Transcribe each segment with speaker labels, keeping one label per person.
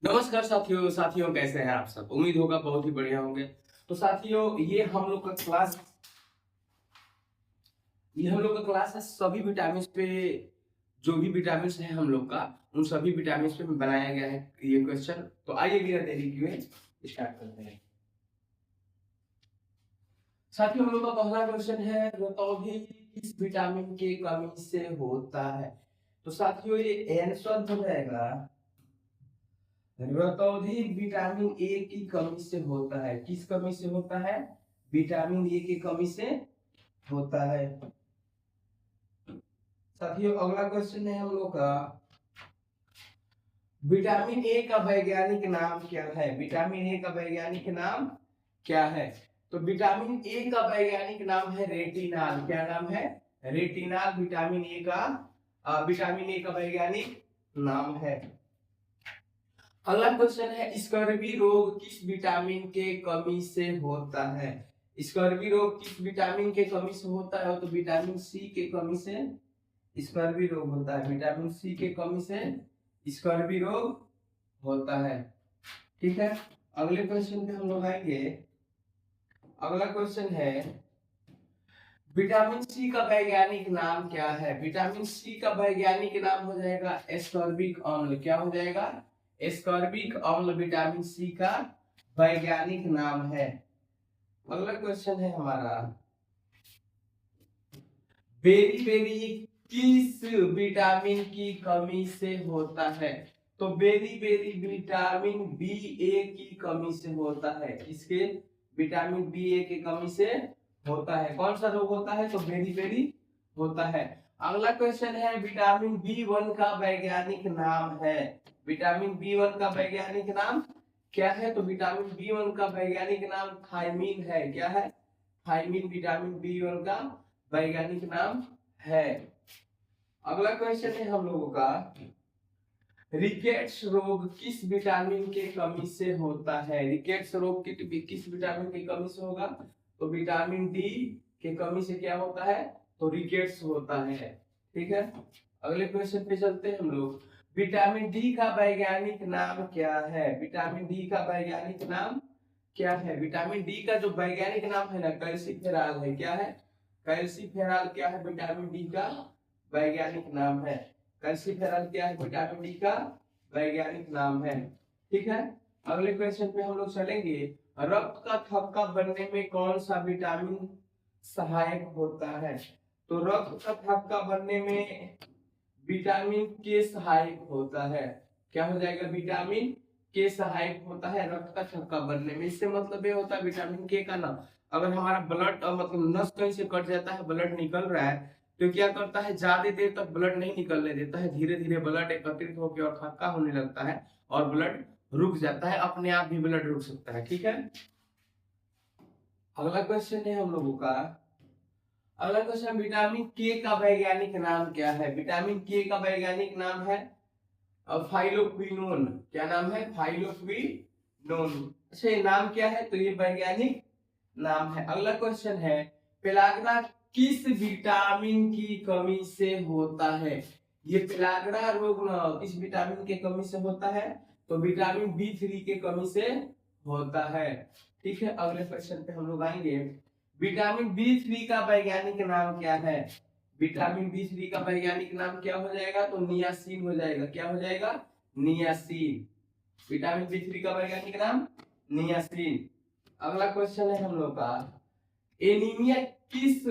Speaker 1: नमस्कार साथियों कैसे हैं आप सब। उम्मीद होगा बहुत ही बढ़िया होंगे। तो साथियों ये हम लोग का क्लास है सभी विटामिन पे। जो भी विटामिन है हम लोग का उन सभी विटामिन पे बनाया गया है ये क्वेश्चन। तो आइए बिना देरी किए स्टार्ट करते हैं। साथियों हम लोग का पहला क्वेश्चन है रतौंधी किस विटामिन के कमी से होता है। तो साथियों ये आंसर हो जाएगा रतौंधी विटामिन ए की कमी से होता है। किस कमी से होता है? विटामिन ए की कमी से होता है। साथियों अगला क्वेश्चन है हम लोग का विटामिन ए का वैज्ञानिक नाम क्या है। विटामिन ए का वैज्ञानिक नाम क्या है? तो विटामिन ए का वैज्ञानिक नाम है रेटिनाल। क्या नाम है? रेटिनाल विटामिन ए का वैज्ञानिक नाम है। अगला क्वेश्चन है स्कर्वी रोग किस विटामिन के कमी से होता है। स्कर्वी रोग किस विटामिन के कमी से होता है? तो विटामिन सी के कमी से स्कर्वी रोग होता है। विटामिन सी के कमी से स्कर्वी रोग होता है। ठीक है, अगले क्वेश्चन पे हम लोग आएंगे। अगला क्वेश्चन है विटामिन सी का वैज्ञानिक नाम क्या है। विटामिन सी का वैज्ञानिक नाम हो जाएगा एस्कॉर्बिक अम्ल। क्या हो जाएगा? एस्कॉर्बिक अम्ल विटामिन सी का वैज्ञानिक नाम है। अगला क्वेश्चन है हमारा बेरी बेरी किस विटामिन की कमी से होता है। तो बेरी बेरी विटामिन बी ए की कमी से होता है। किसके? विटामिन बी ए की कमी से होता है। कौन सा रोग होता है? तो बेरी बेरी होता है। अगला क्वेश्चन है विटामिन बी वन का वैज्ञानिक नाम है। विटामिन बी वन का वैज्ञानिक नाम क्या है? तो विटामिन बी वन का वैज्ञानिक नाम थायमीन है। क्या है? थायमीन विटामिन बी वन का वैज्ञानिक नाम है। अगला क्वेश्चन है हम लोगों का रिकेट्स रोग किस विटामिन के कमी से होता है। रिकेट्स रोग किस विटामिन की कमी से होगा? तो विटामिन डी के कमी से क्या होता है? तो रिकेट्स होता है। ठीक है, अगले क्वेश्चन पे चलते हैं हम लोग। विटामिन डी का वैज्ञानिक नाम क्या है। विटामिन डी का वैज्ञानिक नाम क्या है? विटामिन डी का जो वैज्ञानिक नाम है ना कैल्सीफेरॉल है। क्या है? कैल्सीफेरॉल क्या है? विटामिन डी का वैज्ञानिक नाम है। कैल्सीफेरॉल क्या है? विटामिन डी का वैज्ञानिक नाम है। ठीक है, अगले क्वेश्चन पे हम लोग चलेंगे। रक्त का थक्का बनने में कौन सा विटामिन सहायक होता है। तो रक्त का थक्का बनने में विटामिन के सहायक होता है। क्या हो जाएगा? विटामिन के सहायक होता है रक्त का थक्का बनने में। इससे मतलब ये होता है विटामिन के का ना अगर हमारा ब्लड मतलब नस कहीं से कट जाता है, ब्लड निकल रहा है, तो क्या करता है ज्यादा देर तक ब्लड नहीं निकलने देता है। धीरे धीरे ब्लड एकत्रित होकर और थक्का होने लगता है और ब्लड रुक जाता है। अपने आप भी ब्लड रुक सकता है। ठीक है, अगला क्वेश्चन है हम लोगों का अगला क्वेश्चन विटामिन के का वैज्ञानिक नाम क्या है। विटामिन के का वैज्ञानिक नाम है फाइलोक्विनोन। क्या नाम है? फाइलोक्विनोन। अच्छा ये नाम क्या है? तो ये वैज्ञानिक नाम है। अगला क्वेश्चन है पेलाग्रा किस विटामिन की कमी से होता है। ये पेलाग्रा रोग ना किस विटामिन के कमी से होता है? तो विटामिन बी थ्री के कमी से होता है। ठीक है, अगले क्वेश्चन पे हम लोग आएंगे। विटामिन बी थ्री का वैज्ञानिक नाम क्या है। विटामिन बी थ्री का वैज्ञानिक नाम क्या हो जाएगा? तो नियासिन हो जाएगा। क्या हो जाएगा? नियासिन। विटामिन बी थ्री का वैज्ञानिक नाम नियासिन। अगला क्वेश्चन है हम लोग का एनीमिया किस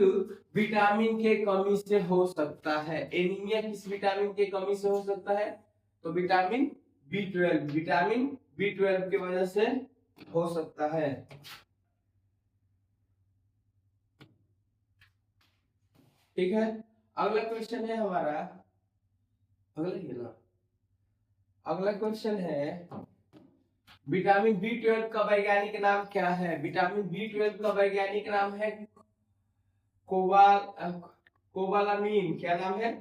Speaker 1: विटामिन के कमी से हो सकता है। एनीमिया किस विटामिन के कमी से हो सकता है? तो vitamin B twelve. Vitamin B twelve की वजह से हो सकता है। ठीक है, अगला क्वेश्चन है हमारा अगला क्वेश्चन है विटामिन बी ट्वेल्व का वैज्ञानिक नाम क्या है। विटामिन बी ट्वेल्व का वैज्ञानिक नाम है कोबाल कोबालामीन। क्या नाम है?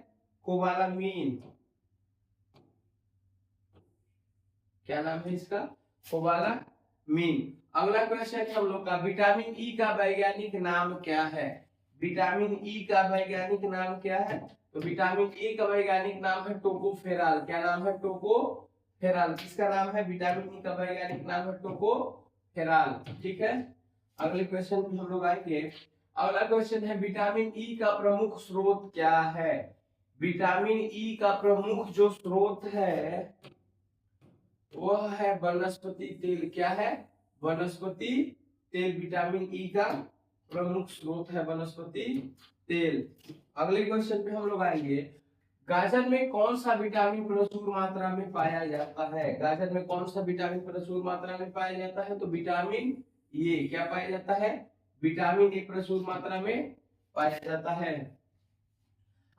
Speaker 1: कोबालामीन। क्या नाम है इसका? कोबालामीन। अगला क्वेश्चन है हम लोग का विटामिन ई का वैज्ञानिक नाम क्या है। विटामिन ई का वैज्ञानिक नाम क्या है? तो विटामिन ई का वैज्ञानिक नाम है टोकोफेरॉल। क्या नाम है? टोकोफेरॉल। फेराल। किसका नाम है? विटामिन ई का वैज्ञानिक नाम है टोकोफेराल। ठीक है, अगले क्वेश्चन पे हम लोग आएंगे। अगला क्वेश्चन है विटामिन ई का प्रमुख स्रोत क्या है? विटामिन ई का प्रमुख जो स्रोत है वह है वनस्पति तेल। क्या है? वनस्पति तेल। विटामिन ई का प्रमुख स्रोत है वनस्पति तेल। अगले क्वेश्चन पे हम लोग आएंगे। गाजर में कौन सा विटामिन प्रचुर मात्रा में पाया जाता है? गाजर में कौन सा विटामिन प्रचुर मात्रा में पाया जाता है? तो विटामिन ए। क्या पाया जाता है? विटामिन ए प्रचुर मात्रा में पाया जाता है।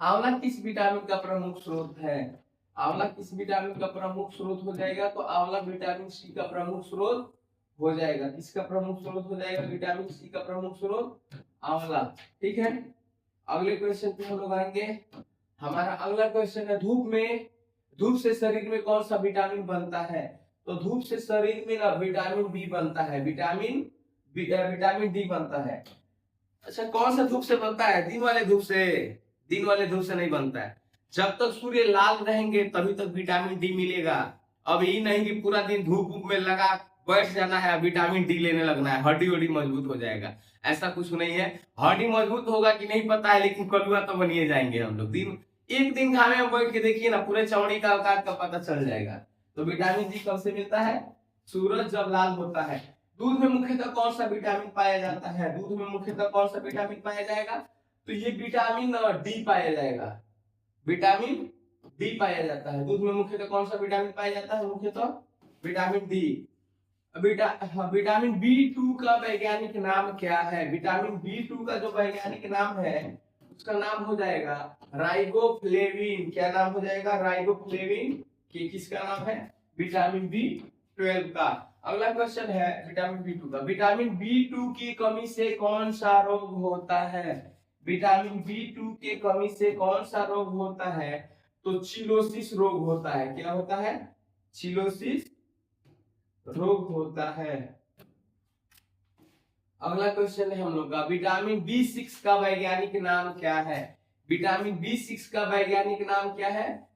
Speaker 1: आंवला किस विटामिन का प्रमुख स्रोत है? आंवला किस विटामिन का प्रमुख स्रोत हो जाएगा? तो आंवला विटामिन सी का प्रमुख स्रोत हो जाएगा। किसका प्रमुख स्रोत हो जाएगा? विटामिन सी का प्रमुख स्रोत आंवला। ठीक है, अगले क्वेश्चन पे हम लोग आएंगे। हमारा अगला क्वेश्चन है धूप से शरीर में कौन सा विटामिन बनता है? तो धूप से शरीर में ना विटामिन बी बनता है। विटामिन डी बनता है। अच्छा, कौन सा धूप से बनता है? दिन वाले धूप से। दिन वाले धूप से नहीं बनता है। जब तक सूर्य लाल रहेंगे तभी तक विटामिन डी मिलेगा। अब ये नहीं कि पूरा दिन धूप में लगा बैठ जाना है, विटामिन डी लेने लगना है, हड्डी वड्डी मजबूत हो जाएगा। ऐसा कुछ नहीं है। हड्डी मजबूत होगा कि नहीं पता है, लेकिन कलुआ तो बनिए जाएंगे हम लोग। एक दिन घामे में बैठ के देखिए ना, पूरे चौड़ी का आकार का पता चल जाएगा। तो विटामिन डी कब से मिलता है? सूरज जब लाल होता है। दूध में मुख्यतः कौन सा विटामिन पाया जाता है? दूध में मुख्यतः कौन सा विटामिन पाया जाएगा? तो ये विटामिन डी पाया जाएगा। विटामिन डी पाया जाता है। दूध में मुख्यतः कौन सा विटामिन पाया जाता है? मुख्यतः विटामिन डी। विटामिन बी2 का वैज्ञानिक नाम क्या है? विटामिन बी2 का जो वैज्ञानिक नाम है उसका नाम हो जाएगा राइबोफ्लेविन। क्या नाम हो जाएगा? राइबोफ्लेविन। किसका नाम है? विटामिन बी12 का। अगला क्वेश्चन है विटामिन बी2 का। विटामिन बी2 की कमी से कौन सा रोग होता है? विटामिन बी2 की कमी से कौन सा रोग होता है? तो चिलोसिस रोग होता है। क्या होता है? चिलोसिस रोग होता है। अगला क्वेश्चन है हम लोग का विटामिन बी6 का वैज्ञानिक नाम क्या है? विटामिन बी6 का वैज्ञानिक नाम क्या है?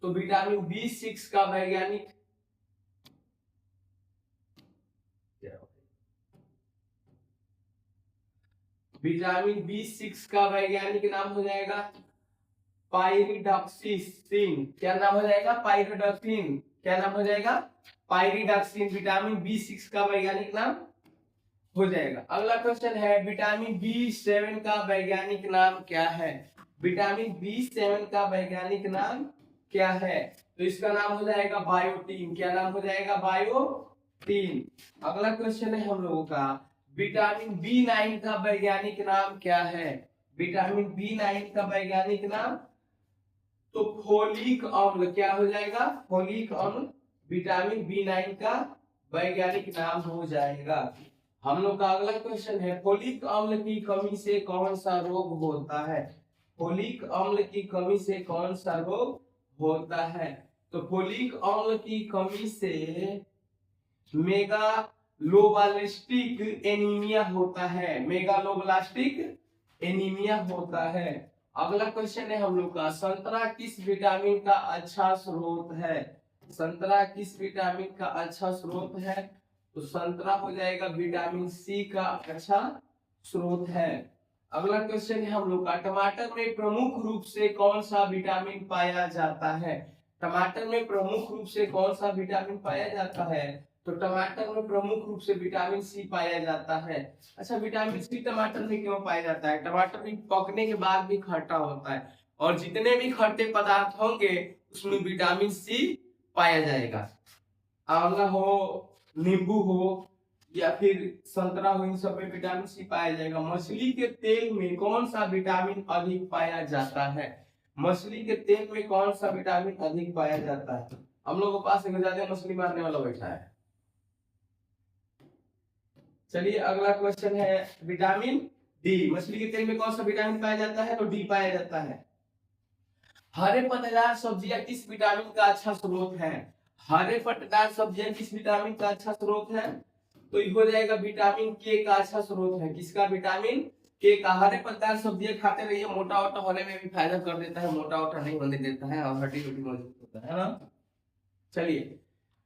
Speaker 1: तो विटामिन बी6 का वैज्ञानिक नाम हो जाएगा पाइरिडॉक्सिन। क्या नाम हो जाएगा? पाइरिडॉक्सिन। क्या नाम हो जाएगा? पाइरिडॉक्सिन विटामिन बी6 का वैज्ञानिक नाम हो जाएगा। अगला क्वेश्चन है विटामिन बी7 का वैज्ञानिक नाम क्या है? विटामिन बी7 का वैज्ञानिक नाम क्या है? तो इसका नाम हो जाएगा बायोटीन। क्या नाम हो जाएगा? बायोटीन। अगला क्वेश्चन है हम लोगों का विटामिन बी9 का वैज्ञानिक नाम क्या है? विटामिन बी9 का वैज्ञानिक नाम तो फोलिक अम्ल। क्या हो जाएगा? फोलिक अम्ल विटामिन बी9 का वैज्ञानिक नाम हो जाएगा। हम लोग का अगला क्वेश्चन है फोलिक अम्ल की कमी से कौन सा रोग होता है? फोलिक अम्ल की कमी से कौन सा रोग होता है? तो फोलिक अम्ल की कमी से मेगालोब्लास्टिक एनीमिया होता है। मेगालोब्लास्टिक एनीमिया होता है। अगला क्वेश्चन है हम लोग का संतरा किस विटामिन का अच्छा स्रोत है? संतरा किस विटामिन का अच्छा स्रोत है? तो संतरा हो जाएगा विटामिन सी का अच्छा स्रोत है। अगला क्वेश्चन है हम लोग का टमाटर में प्रमुख रूप से कौन सा विटामिन पाया जाता है? टमाटर में प्रमुख रूप से कौन सा विटामिन पाया जाता है? तो टमाटर में प्रमुख रूप से विटामिन सी पाया जाता है। अच्छा, विटामिन सी टमाटर में क्यों पाया जाता है? टमाटर भी पकने के बाद भी खट्टा होता है और जितने भी खट्टे पदार्थ होंगे उसमें विटामिन सी पाया जाएगा। आंवला हो, नींबू हो या फिर संतरा हो, इन सब में विटामिन सी पाया जाएगा। मछली के तेल में कौन सा विटामिन अधिक पाया जाता है? मछली के तेल में कौन सा विटामिन अधिक पाया जाता है? हम लोगों के पास एक ज्यादा मछली मारने वाला बैठा है। चलिए अगला क्वेश्चन है विटामिन डी। मछली के तेल में कौन सा विटामिन पाया जाता है? तो डी पाया जाता है। हरे पत्तेदार सब्जियां किस विटामिन का अच्छा स्रोत है? हरे पत्तेदार सब्जियां किस विटामिन का अच्छा स्रोत है? तो ये हो जाएगा विटामिन के का अच्छा स्रोत है। किसका? विटामिन के का। हरे पत्तेदार सब्जियां खाते रहिए, मोटा वोटा होने में भी फायदा कर देता है, मोटा वोटा नहीं होने देता है और हड्डी वड्डी मजबूत होता है ना। चलिए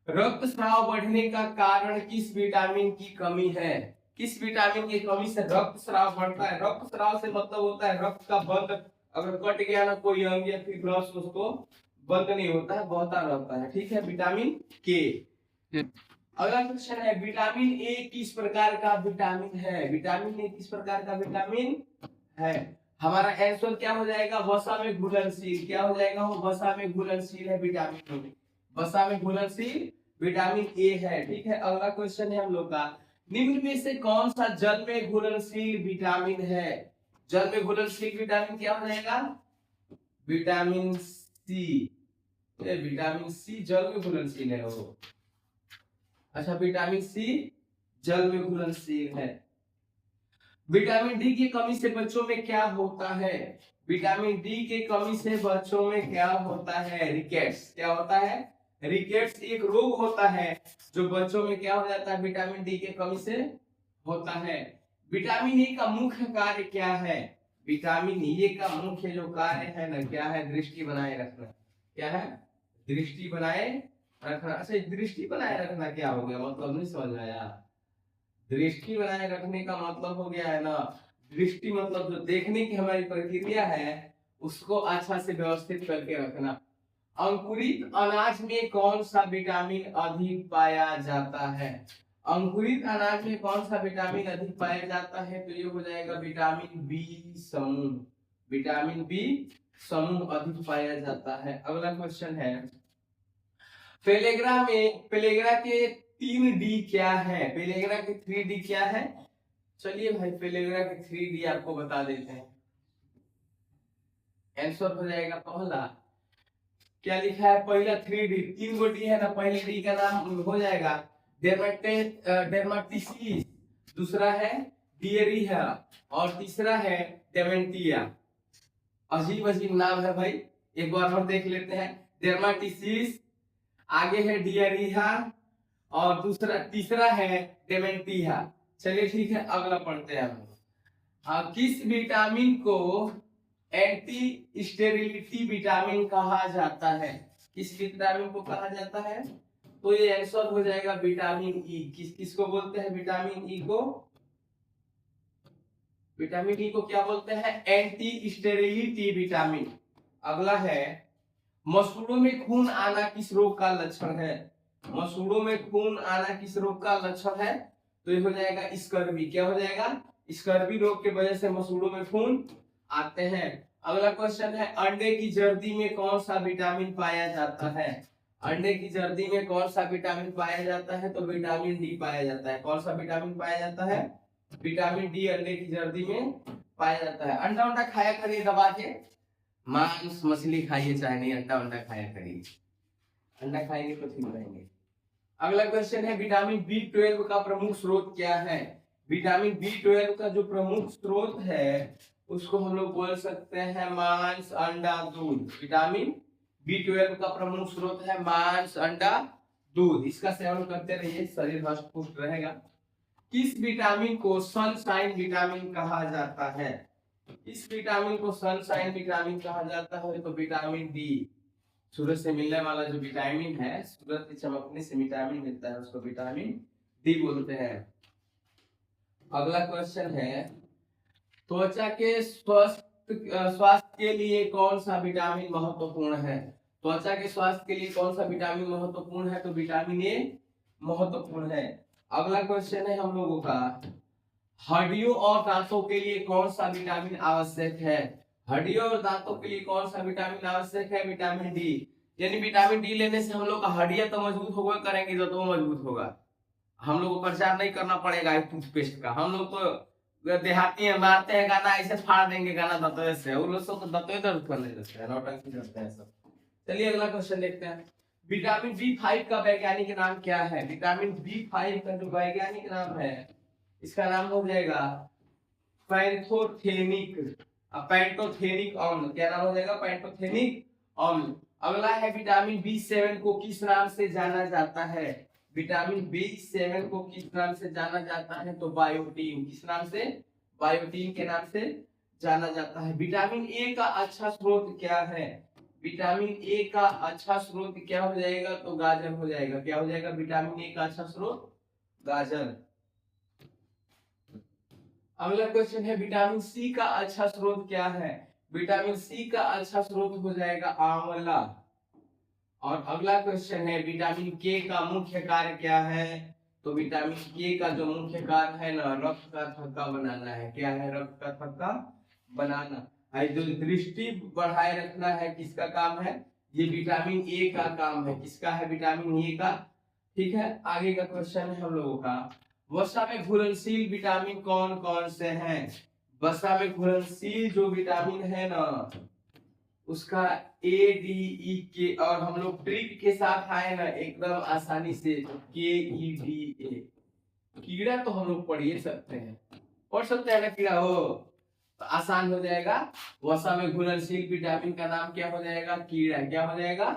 Speaker 1: रक्तस्राव बढ़ने का कारण किस विटामिन की कमी है? किस विटामिन की कमी से रक्तस्राव बढ़ता है? रक्तस्राव से मतलब होता है रक्त का बंद, अगर कट गया ना कोई अंग या फिर ब्लड, उसको बंद नहीं होता है, बहता रहता है। ठीक है, विटामिन के। अगला क्वेश्चन है, विटामिन ए किस प्रकार का विटामिन है? विटामिन ए किस प्रकार का विटामिन है? हमारा आंसर क्या हो जाएगा? वसा में घुलनशील। क्या हो जाएगा? वो वसा में घुलनशील है विटामिन ए। वसा में घुलनशील विटामिन ए है। ठीक है, अगला क्वेश्चन है हम लोग का, निम्न में से कौन सा जल में घुलनशील विटामिन है? जल में घुलनशील विटामिन क्या हो जाएगा? Vitamin C. विटामिन सी जल में घुलनशील है वो। अच्छा, विटामिन सी जल में घुलनशील है। विटामिन डी की कमी से बच्चों में क्या होता है? विटामिन डी की कमी से बच्चों में क्या होता है? रिकेट्स। क्या होता है? रिकेट्स एक रोग होता है जो बच्चों में क्या हो जाता है? विटामिन डी की कमी से होता है। विटामिन ए का मुख्य कार्य क्या है? विटामिन ए का मुख्य जो कार्य है ना, क्या है? दृष्टि बनाए रखना। क्या है? दृष्टि बनाए रखना। अच्छा, दृष्टि बनाए रखना क्या हो गया? मतलब नहीं समझ आया। दृष्टि बनाए रखने का मतलब हो गया है ना, दृष्टि मतलब जो देखने की हमारी प्रक्रिया है उसको अच्छा से व्यवस्थित करके रखना। अंकुरित अनाज में कौन सा विटामिन अधिक पाया जाता है? अंकुरित अनाज में कौन सा विटामिन अधिक पाया जाता है? तो ये हो जाएगा विटामिन बी समूह। विटामिन बी समूह अधिक पाया जाता है। अगला क्वेश्चन है, पेलेग्रा के 3D क्या है? पेलेग्रा के 3D क्या है? चलिए भाई, पेलेग्रा के 3D आपको बता देते हैं। आंसर हो जाएगा पहला, क्या लिखा है? पहला 3D, 3 गो डी है ना, पहले डी का नाम हो जाएगा डेर्माटिसिस, दूसरा है डियरिया और तीसरा है डेमेंटिया। अजीब अजीब नाम है भाई, एक बार और देख लेते हैं। डेर्माटिसिस, आगे है डियरिया और तीसरा है डेमेंटिया। चलिए ठीक है, अगला पढ़ते हैं हम। किस विटामिन को एंटी स्टेरिलिटी विटामिन कहा जाता है? किस विटामिन को कहा जाता है? तो ये आंसर हो जाएगा विटामिन ई। किसको बोलते हैं? विटामिन ई को, विटामिन ई को क्या बोलते हैं? Anti sterility vitamin. अगला है, मसूड़ों में खून आना किस रोग का लक्षण है? मसूड़ों में खून आना किस रोग का लक्षण है? तो ये हो जाएगा स्कर्वी। क्या हो जाएगा? स्कर्वी रोग की वजह से मसूड़ों में खून आते हैं। अगला क्वेश्चन है, अंडे की जर्दी में कौन सा विटामिन पाया जाता है? अंडे की जर्दी में कौन सा विटामिन पाया जाता है? तो विटामिन डी पाया जाता है। कौन सा विटामिन पाया जाता है? विटामिन डी अंडे की जर्दी में पाया जाता है। अंडा खाया करिए दबा के, मांस मछली खाइए चाहे नहीं, अंडा खाया करिए। अंडा खाएंगे तो ठीक रहेंगे। अगला क्वेश्चन है, विटामिन B12 का प्रमुख स्रोत क्या है? विटामिन B12 का जो प्रमुख स्रोत है उसको हम लोग बोल सकते हैं मांस, अंडा, दूध। विटामिन B12 का प्रमुख स्रोत है मांस, अंडा, दूध। इसका सेवन करते रहिए, शरीर हष्ट पुष्ट रहेगा। किस विटामिन को सनशाइन विटामिन कहा जाता है? इस विटामिन को सनशाइन विटामिन कहा जाता है। तो विटामिन डी, सूरज से मिलने वाला जो विटामिन है, सूरज की चमकने से विटामिन मिलता है, उसको विटामिन डी बोलते हैं। अगला क्वेश्चन है, त्वचा के स्वास्थ्य के लिए कौन सा विटामिन महत्वपूर्ण है? त्वचा के स्वास्थ्य के लिए कौन सा विटामिन महत्वपूर्ण है? तो विटामिन ए महत्वपूर्ण है। अगला क्वेश्चन है हम लोगों का, हड्डियों और दांतों के लिए कौन सा विटामिन आवश्यक है? हड्डियों और दांतों के लिए कौन सा विटामिन आवश्यक है? Vitamin D. यानी विटामिन डी लेने से हम लोग का हड्डियां तो मजबूत होगा करेंगे, तो मजबूत होगा। हम लोग को प्रचार नहीं करना पड़ेगा टूथपेस्ट का। हम लोग तो देहाती है, मारते हैं गाना, ऐसे फाड़ देंगे गाना दांतों से, वो लोग सब दांतों दर्द करने लगते हैं, नौटंकी करते हैं सब। चलिए अगला क्वेश्चन देखते हैं, विटामिन B5 का वैज्ञानिक नाम क्या है? विटामिन B5 का जो वैज्ञानिक नाम है, इसका नाम हो जाएगा पैंथोथेनिक अम्ल। क्या नाम हो जाएगा? पैंथोथेनिक अम्ल। अगला है, विटामिन B7 को किस नाम से जाना जाता है? विटामिन B7 को किस नाम से जाना जाता है? तो बायोटीन। किस नाम से? बायोटीन के नाम से जाना जाता है। विटामिन ए का अच्छा स्रोत क्या है? विटामिन ए का अच्छा स्रोत क्या हो जाएगा, तो गाजर हो जाएगा। क्या हो जाएगा विटामिन ए का अच्छा स्रोत, गाजर। अगला क्वेश्चन है विटामिन सी का अच्छा स्रोत क्या है, विटामिन सी का अच्छा स्रोत हो जाएगा आंवला। और अगला क्वेश्चन है विटामिन के का मुख्य कार्य क्या है, तो विटामिन के का जो मुख्य कार्य है ना, रक्त का थक्का बनाना है। क्या है, रक्त का थक्का बनाना है। जो दृष्टि बढ़ाए रखना है, किसका काम है, ये विटामिन ए का काम है। किसका है, विटामिन ए का। ठीक है, आगे का क्वेश्चन है हम लोगों का, वसा में घुलनशील विटामिन कौन कौन से हैं। वसा में घुलनशील जो विटामिन है ना, उसका ए डी ई के, और हम लोग ट्रिक के साथ आए ना एकदम आसानी से, के ई डी ए। कीड़ा तो हम लोग पढ़ ही सकते हैं, पढ़ सकते हैं ना कीड़ा हो, तो आसान हो जाएगा। वसा में घुलनशील विटामिन का नाम क्या हो जाएगा, कीड़ा। क्या हो जाएगा,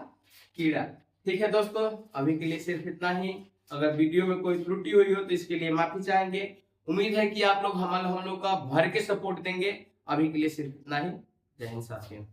Speaker 1: कीड़ा। ठीक है दोस्तों, अभी के लिए सिर्फ इतना ही। अगर वीडियो में कोई त्रुटि हुई हो तो इसके लिए माफी चाहेंगे। उम्मीद है कि आप लोग हम लोग का भर के सपोर्ट देंगे। अभी के लिए सिर्फ इतना ही। जय हिंद साथियों।